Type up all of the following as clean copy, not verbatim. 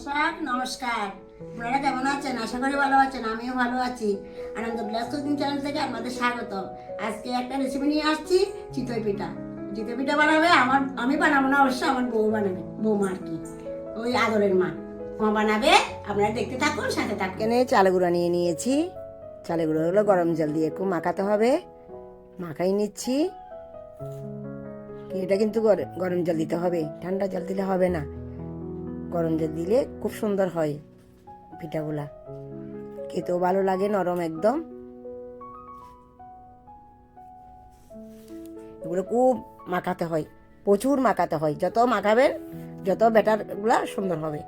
দর্শক নমস্কার। আপনারা কেমন আছেন? আশা করি ভালো আছেন। আমিও ভালো আছি। আনন্দ ব্লগ কুকিং চ্যানেল থেকে আপনাদের স্বাগত। আজকে একটা রেসিপি নিয়ে আসছি, চিতই পিঠা। চিতই পিঠা বানাবে আমি বানাবো না, অবশ্য আমার বউ বানাবে, বৌমা আর কি, ওই আদরের মা বানাবে। আপনারা দেখতে থাকুন, সাথে থাকুন। এখানে চাল গুঁড়া নিয়ে নিয়েছি। চালের গুঁড়োগুলো গরম জল দিয়ে একটু মাখাতে হবে। মাখাই নিচ্ছি। এটা কিন্তু গরম জল দিতে হবে, ঠান্ডা জল দিলে হবে না। গরম জল দিলে খুব সুন্দর হয় পিঠাগুলা, খেতেও ভালো লাগে, নরম একদম। এগুলো খুব মাখাতে হয়, প্রচুর মাখাতে হয়। যত মাখাবেন যত ব্যাটারগুলা সুন্দর হবে,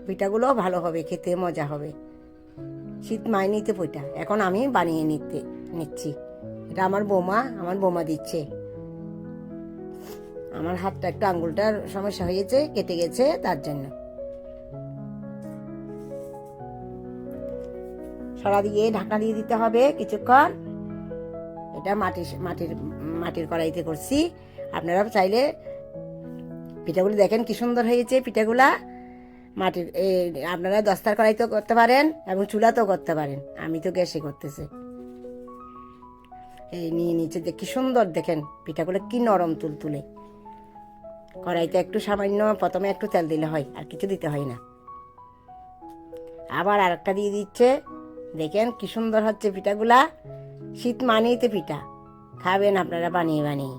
পিঠাগুলো ভালো হবে, খেতে মজা হবে। শীত মাইনিতে পিঠা এখন আমি বানিয়ে নিচ্ছি। এটা আমার বৌমা দিচ্ছে। আমার হাতটা একটু আঙ্গুলটার সমস্যা হয়েছে, কেটে গেছে, তার জন্য। সরা দিয়ে ঢাকা দিয়ে দিতে হবে কিছুক্ষণ। এটা মাটির কড়াইতে করছি। আপনারা চাইলে পিঠাগুলো দেখেন কি সুন্দর হয়েছে পিঠাগুলা। মাটির আপনারা দস্তার কড়াইতেও করতে পারেন এবং চুলাতেও করতে পারেন। আমি তো গ্যাসে করতেছি। এই নিয়ে নিচে যে কি সুন্দর দেখেন পিঠাগুলো, কি নরম তুলতুলে। কড়াইতে একটু সামান্য প্রথমে একটু তেল দিলে হয়, আর কিছু দিতে হয় না। আবার আরেকটা দিয়ে দিচ্ছে। দেখেন কি সুন্দর হচ্ছে পিঠাগুলা। শীত মানেইতে পিঠা খাবেন আপনারা বানিয়ে বানিয়ে।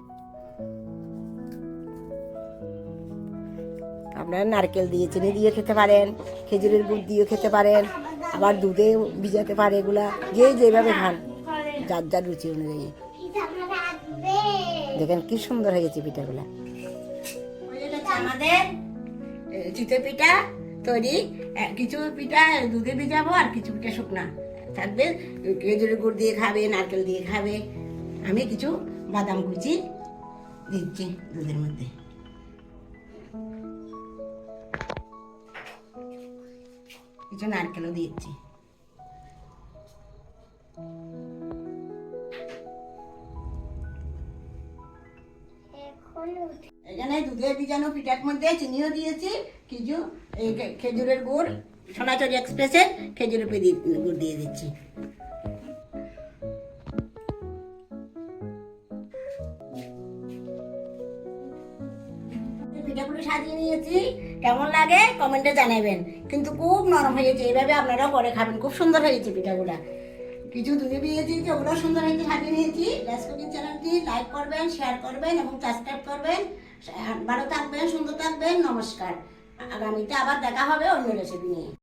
আপনারা নারকেল দিয়ে, চিনি দিয়ে খেতে পারেন, খেজুরের গুড় দিয়েও খেতে পারেন, আবার দুধে ভিজাতে পারে। এগুলা যে যেভাবে খান, যার যার রুচি অনুযায়ী। দেখেন কি সুন্দর হয়েছে পিঠাগুলা। আমাদের চিতই পিঠা তৈরি। কিছু পিঠা দুধে ভিজাবো, আর কিছু পিঠা শুকনা থাকবে। খেজুরের গুড় দিয়ে খাবে, নারকেল দিয়ে খাবে। আমি কিছু বাদাম কুচি দিচ্ছি দুধের মধ্যে। কিছু নারকেলও দিচ্ছি। এখানে দুধে ভিজানো পিঠার মধ্যে চিনিও দিয়েছি, কিছু খেজুরের গুড়, সোনাচুরি এক্সপ্রেসের খেজুরের গুড় দিয়ে দিচ্ছি। পিঠাগুলো সাজিয়ে নিয়েছি। কেমন লাগে কমেন্টে জানাবেন। কিন্তু খুব নরম হয়েছে, এইভাবে আপনারাও করে খাবেন, খুব সুন্দর হয়েছে পিঠাগুলা। কিছু দুধে দিয়েছি, ওগুলো সুন্দর হয়েছে, সাজিয়ে নিয়েছি। গ্যাস কুকিং চ্যানেলটি লাইক করবেন, শেয়ার করবেন এবং সাবস্ক্রাইব করবেন। ভালো থাকবেন, সুন্দর থাকবেন। নমস্কার। আগামীতে আবার দেখা হবে অন্য রেসিপি নিয়ে।